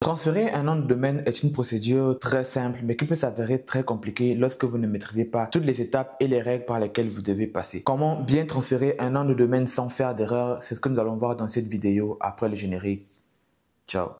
Transférer un nom de domaine est une procédure très simple mais qui peut s'avérer très compliquée lorsque vous ne maîtrisez pas toutes les étapes et les règles par lesquelles vous devez passer. Comment bien transférer un nom de domaine sans faire d'erreur, c'est ce que nous allons voir dans cette vidéo après le générique. Ciao.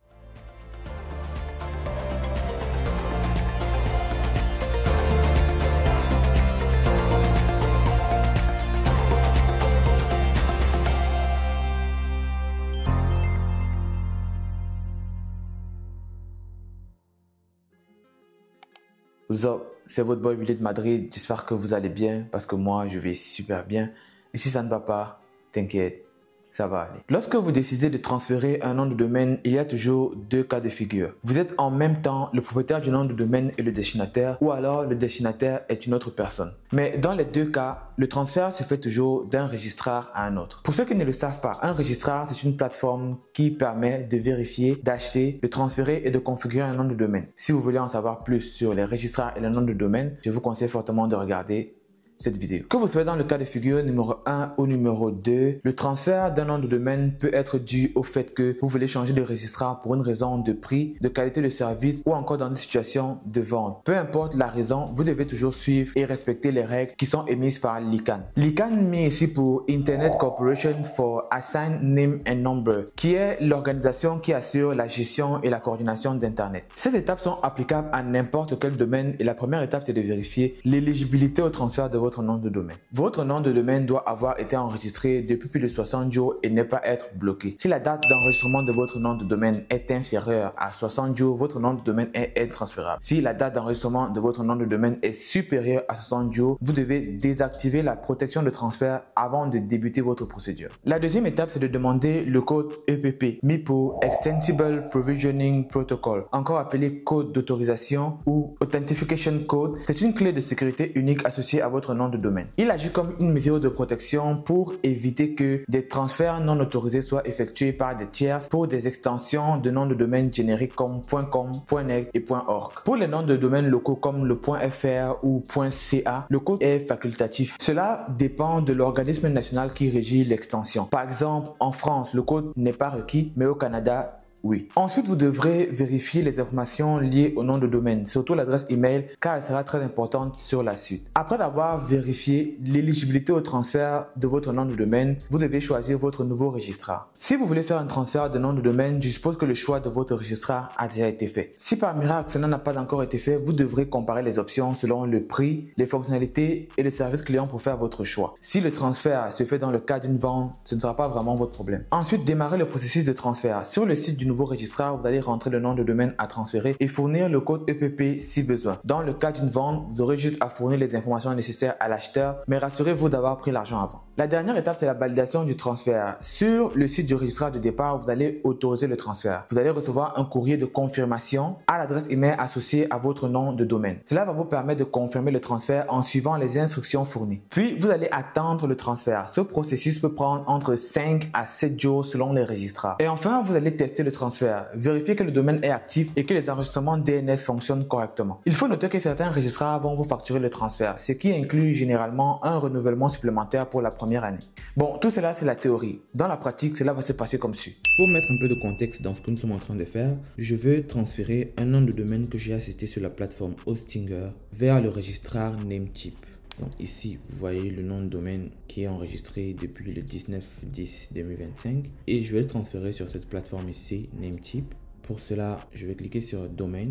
What's up, c'est votre boy Willy de Madrid, j'espère que vous allez bien parce que moi je vais super bien et si ça ne va pas, t'inquiète, ça va aller. Lorsque vous décidez de transférer un nom de domaine, il y a toujours deux cas de figure. Vous êtes en même temps le propriétaire du nom de domaine et le destinataire ou alors le destinataire est une autre personne. Mais dans les deux cas, le transfert se fait toujours d'un registrar à un autre. Pour ceux qui ne le savent pas, un registrar c'est une plateforme qui permet de vérifier, d'acheter, de transférer et de configurer un nom de domaine. Si vous voulez en savoir plus sur les registrars et les noms de domaine, je vous conseille fortement de regarder cette vidéo. Que vous soyez dans le cas de figure numéro 1 ou numéro 2, le transfert d'un nom de domaine peut être dû au fait que vous voulez changer de registrar pour une raison de prix, de qualité de service ou encore dans une situation de vente. Peu importe la raison, vous devez toujours suivre et respecter les règles qui sont émises par l'ICANN. l'ICANN met ici pour Internet Corporation for Assigned Name and Number, qui est l'organisation qui assure la gestion et la coordination d'Internet. Ces étapes sont applicables à n'importe quel domaine et la première étape c'est de vérifier l'éligibilité au transfert de votre nom de domaine. Votre nom de domaine doit avoir été enregistré depuis plus de 60 jours et ne pas être bloqué. Si la date d'enregistrement de votre nom de domaine est inférieure à 60 jours, votre nom de domaine est intransférable. Si la date d'enregistrement de votre nom de domaine est supérieure à 60 jours, vous devez désactiver la protection de transfert avant de débuter votre procédure. La deuxième étape, c'est de demander le code EPP, mis pour Extensible Provisioning Protocol, encore appelé code d'autorisation ou Authentication Code. C'est une clé de sécurité unique associée à votre nom de domaine. Il agit comme une mesure de protection pour éviter que des transferts non autorisés soient effectués par des tiers pour des extensions de noms de domaine génériques comme .com, .net et .org. Pour les noms de domaine locaux comme le .fr ou .ca, le code est facultatif. Cela dépend de l'organisme national qui régit l'extension. Par exemple, en France, le code n'est pas requis, mais au Canada, oui. Ensuite, vous devrez vérifier les informations liées au nom de domaine, surtout l'adresse email, car elle sera très importante sur la suite. Après avoir vérifié l'éligibilité au transfert de votre nom de domaine, vous devez choisir votre nouveau registrar. Si vous voulez faire un transfert de nom de domaine, je suppose que le choix de votre registrar a déjà été fait. Si par miracle cela n'a pas encore été fait, vous devrez comparer les options selon le prix, les fonctionnalités et le service client pour faire votre choix. Si le transfert se fait dans le cas d'une vente, ce ne sera pas vraiment votre problème. Ensuite, démarrez le processus de transfert. Sur le site du nouveau registrar, vous allez rentrer le nom de domaine à transférer et fournir le code EPP si besoin. Dans le cas d'une vente, vous aurez juste à fournir les informations nécessaires à l'acheteur, mais rassurez-vous d'avoir pris l'argent avant. La dernière étape, c'est la validation du transfert. Sur le site du registrar de départ, vous allez autoriser le transfert. Vous allez recevoir un courrier de confirmation à l'adresse email associée à votre nom de domaine. Cela va vous permettre de confirmer le transfert en suivant les instructions fournies. Puis, vous allez attendre le transfert. Ce processus peut prendre entre 5 à 7 jours selon les registrars. Et enfin, vous allez tester le transfert. Vérifiez que le domaine est actif et que les enregistrements DNS fonctionnent correctement. Il faut noter que certains registrars vont vous facturer le transfert, ce qui inclut généralement un renouvellement supplémentaire pour la première année. Bon, tout cela c'est la théorie. Dans la pratique, cela va se passer comme suit. Pour mettre un peu de contexte dans ce que nous sommes en train de faire, je veux transférer un nom de domaine que j'ai assisté sur la plateforme Hostinger vers le registrar Namecheap. Donc ici, vous voyez le nom de domaine qui est enregistré depuis le 19/10/2025 et je vais le transférer sur cette plateforme ici, Namecheap. Pour cela, je vais cliquer sur Domain,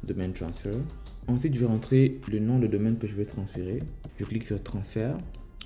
Domain Transfer. Ensuite, je vais rentrer le nom de domaine que je vais transférer. Je clique sur Transfert.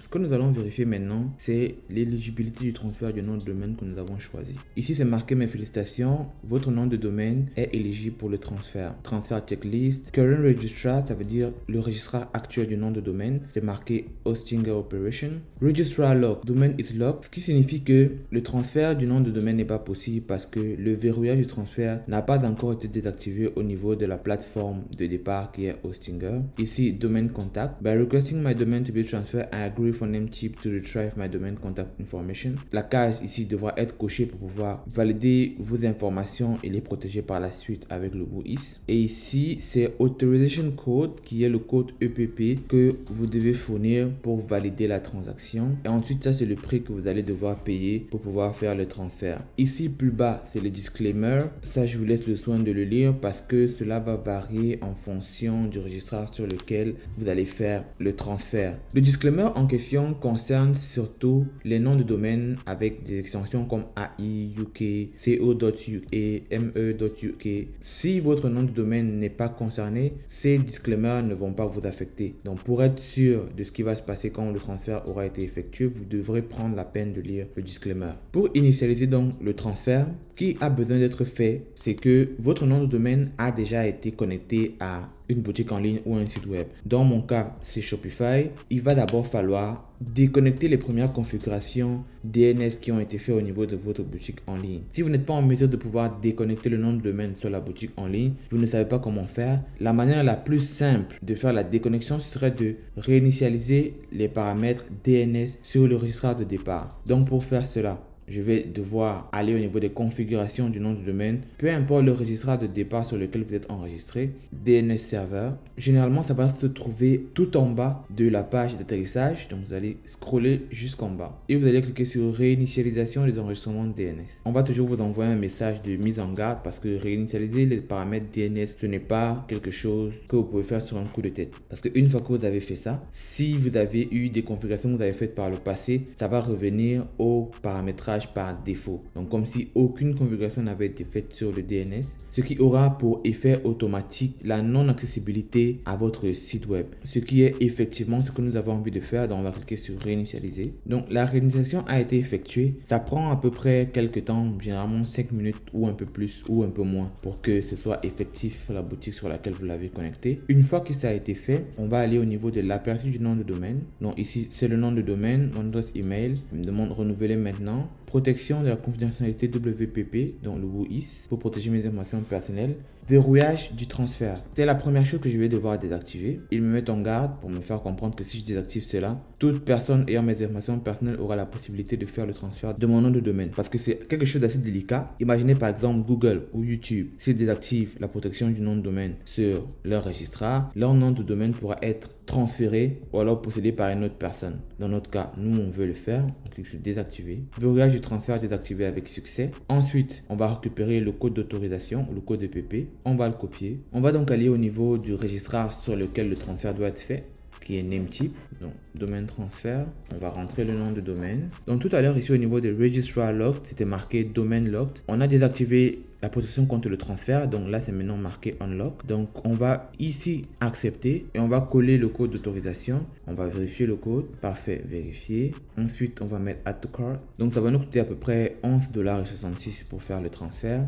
Ce que nous allons vérifier maintenant, c'est l'éligibilité du transfert du nom de domaine que nous avons choisi. Ici, c'est marqué mes félicitations, votre nom de domaine est éligible pour le transfert. Transfert checklist, current registrar, ça veut dire le registrar actuel du nom de domaine. C'est marqué Hostinger Operation. Registrar lock, domain is locked, ce qui signifie que le transfert du nom de domaine n'est pas possible parce que le verrouillage du transfert n'a pas encore été désactivé au niveau de la plateforme de départ qui est Hostinger. Ici, domain contact. By requesting my domain to be transferred, I agree for Namecheap to retrieve my domain contact information. La case ici devra être cochée pour pouvoir valider vos informations et les protéger par la suite avec le WHOIS. Et ici, c'est Authorization Code qui est le code EPP que vous devez fournir pour valider la transaction. Et ensuite, ça, c'est le prix que vous allez devoir payer pour pouvoir faire le transfert. Ici, plus bas, c'est le disclaimer. Ça, je vous laisse le soin de le lire parce que cela va varier en fonction du registraire sur lequel vous allez faire le transfert. Le disclaimer en question concerne surtout les noms de domaine avec des extensions comme AI, UK, co.uk et me.uk. Si votre nom de domaine n'est pas concerné, ces disclaimers ne vont pas vous affecter. Donc, pour être sûr de ce qui va se passer quand le transfert aura été effectué, vous devrez prendre la peine de lire le disclaimer. Pour initialiser donc le transfert, ce qui a besoin d'être fait, c'est que votre nom de domaine a déjà été connecté à une boutique en ligne ou un site web. Dans mon cas, c'est Shopify. Il va d'abord falloir déconnecter les premières configurations DNS qui ont été faites au niveau de votre boutique en ligne. Si vous n'êtes pas en mesure de pouvoir déconnecter le nom de domaine sur la boutique en ligne, vous ne savez pas comment faire, la manière la plus simple de faire la déconnexion, ce serait de réinitialiser les paramètres DNS sur le registraire de départ. Donc pour faire cela, je vais devoir aller au niveau des configurations du nom de domaine, peu importe le registraire de départ sur lequel vous êtes enregistré, DNS serveur. Généralement, ça va se trouver tout en bas de la page d'atterrissage. Donc, vous allez scroller jusqu'en bas et vous allez cliquer sur réinitialisation des enregistrements DNS. On va toujours vous envoyer un message de mise en garde parce que réinitialiser les paramètres DNS, ce n'est pas quelque chose que vous pouvez faire sur un coup de tête. Parce qu'une fois que vous avez fait ça, si vous avez eu des configurations que vous avez faites par le passé, ça va revenir au paramétrage par défaut. Donc comme si aucune configuration n'avait été faite sur le DNS, ce qui aura pour effet automatique la non-accessibilité à votre site web. Ce qui est effectivement ce que nous avons envie de faire. Donc on va cliquer sur réinitialiser. Donc la réinitialisation a été effectuée. Ça prend à peu près quelques temps, généralement 5 minutes ou un peu plus ou un peu moins pour que ce soit effectif sur la boutique sur laquelle vous l'avez connecté. Une fois que ça a été fait, on va aller au niveau de l'aperçu du nom de domaine. Donc ici c'est le nom de domaine, mon adresse email. Il me demande renouveler maintenant. Protection de la confidentialité WPP, donc le WHOIS, pour protéger mes informations personnelles. Verrouillage du transfert. C'est la première chose que je vais devoir désactiver. Ils me mettent en garde pour me faire comprendre que si je désactive cela, toute personne ayant mes informations personnelles aura la possibilité de faire le transfert de mon nom de domaine. Parce que c'est quelque chose d'assez délicat. Imaginez par exemple Google ou YouTube. S'ils désactivent la protection du nom de domaine sur leur registraire, leur nom de domaine pourra être transféré ou alors possédé par une autre personne. Dans notre cas, nous on veut le faire. On clique sur désactiver. Verrouillage du transfert désactivé avec succès. Ensuite, on va récupérer le code d'autorisation, le code EPP. On va le copier. On va donc aller au niveau du registraire sur lequel le transfert doit être fait, qui est Namecheap, donc domaine transfert. On va rentrer le nom de domaine. Donc tout à l'heure ici au niveau de Registrar Locked, c'était marqué Domain Locked. On a désactivé la protection contre le transfert, donc là c'est maintenant marqué Unlock. Donc on va ici accepter et on va coller le code d'autorisation. On va vérifier le code, parfait, vérifier. Ensuite on va mettre Add to Cart. Donc ça va nous coûter à peu près $11,66 pour faire le transfert.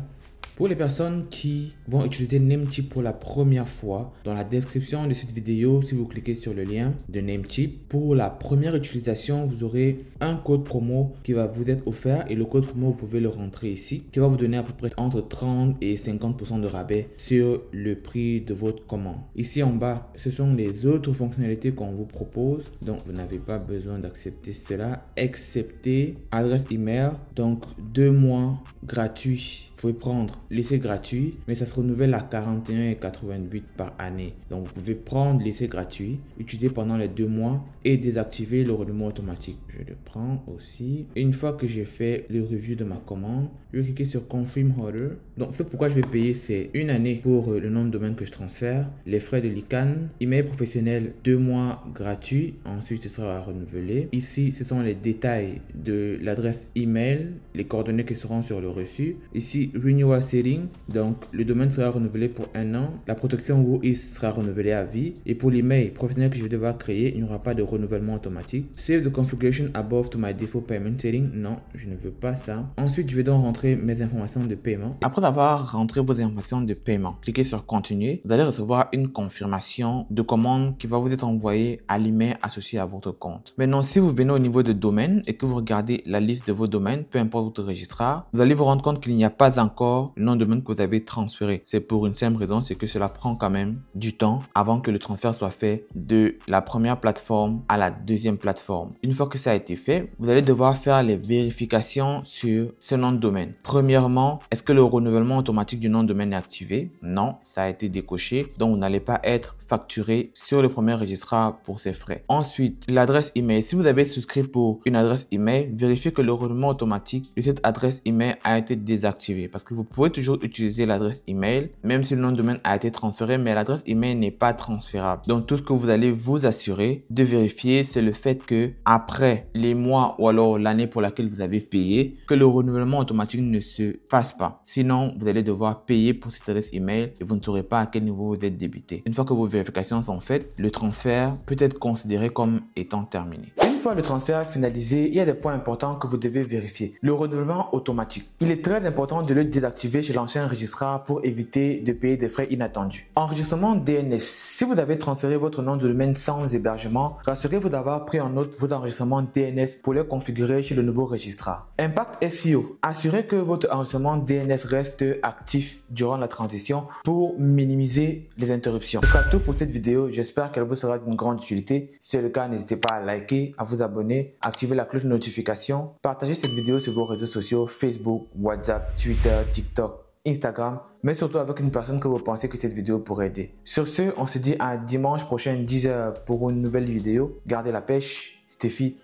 Pour les personnes qui vont utiliser Namecheap pour la première fois, dans la description de cette vidéo, si vous cliquez sur le lien de Namecheap, pour la première utilisation, vous aurez un code promo qui va vous être offert et le code promo, vous pouvez le rentrer ici, qui va vous donner à peu près entre 30 et 50% de rabais sur le prix de votre commande. Ici en bas, ce sont les autres fonctionnalités qu'on vous propose, donc vous n'avez pas besoin d'accepter cela, excepté adresse email, donc 2 mois gratuits. Vous pouvez prendre l'essai gratuit, mais ça se renouvelle à 41,88 par année. Donc, vous pouvez prendre l'essai gratuit, utiliser pendant les 2 mois et désactiver le renouvellement automatique. Je le prends aussi. Et une fois que j'ai fait le review de ma commande, je vais cliquer sur Confirm Order. Donc, ce pourquoi je vais payer, c'est 1 année pour le nom de domaine que je transfère, les frais de l'ICANN, email professionnel 2 mois gratuit. Ensuite, ce sera renouvelé. Ici, ce sont les détails de l'adresse email, les coordonnées qui seront sur le reçu. Ici, Renewal Setting, donc le domaine sera renouvelé pour 1 an. La protection WHOIS sera renouvelée à vie. Et pour l'email professionnel que je vais devoir créer, il n'y aura pas de renouvellement automatique. Save the configuration above to my default payment setting. Non, je ne veux pas ça. Ensuite, je vais donc rentrer mes informations de paiement. Après avoir rentré vos informations de paiement, cliquez sur continuer. Vous allez recevoir une confirmation de commande qui va vous être envoyée à l'email associé à votre compte. Maintenant, si vous venez au niveau de domaine et que vous regardez la liste de vos domaines, peu importe votre registrar, vous allez vous rendre compte qu'il n'y a pas encore le nom de domaine que vous avez transféré. C'est pour une simple raison, c'est que cela prend quand même du temps avant que le transfert soit fait de la première plateforme à la deuxième plateforme. Une fois que ça a été fait, vous allez devoir faire les vérifications sur ce nom de domaine. Premièrement, est-ce que le renouvellement automatique du nom de domaine est activé? Non, ça a été décoché, donc vous n'allez pas être facturé sur le premier registrar pour ces frais. Ensuite, l'adresse email. Si vous avez souscrit pour une adresse email, vérifiez que le renouvellement automatique de cette adresse email a été désactivé parce que vous pouvez toujours utiliser l'adresse email même si le nom de domaine a été transféré, mais l'adresse email n'est pas transférable. Donc tout ce que vous allez vous assurer de vérifier, c'est le fait que après les mois ou alors l'année pour laquelle vous avez payé, que le renouvellement automatique ne se fasse pas. Sinon, vous allez devoir payer pour cette adresse email et vous ne saurez pas à quel niveau vous êtes débité. Une fois que vos vérifications sont faites, le transfert peut être considéré comme étant terminé. Une fois le transfert finalisé, il y a des points importants que vous devez vérifier. Le renouvellement automatique. Il est très important de le désactiver chez l'ancien registrar pour éviter de payer des frais inattendus. Enregistrement DNS. Si vous avez transféré votre nom de domaine sans hébergement, rassurez-vous d'avoir pris en note vos enregistrements DNS pour les configurer chez le nouveau registrar. Impact SEO. Assurez que votre enregistrement DNS reste actif durant la transition pour minimiser les interruptions. Ce sera tout pour cette vidéo. J'espère qu'elle vous sera d'une grande utilité. Si c'est le cas, n'hésitez pas à liker, à vous abonner, activer la cloche de notification, partagez cette vidéo sur vos réseaux sociaux, Facebook, WhatsApp, Twitter, TikTok, Instagram, mais surtout avec une personne que vous pensez que cette vidéo pourrait aider. Sur ce, on se dit à dimanche prochain 10h pour une nouvelle vidéo. Gardez la pêche, Stéphie.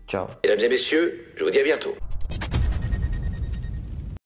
Ciao. Mesdames et messieurs, je vous dis à bientôt.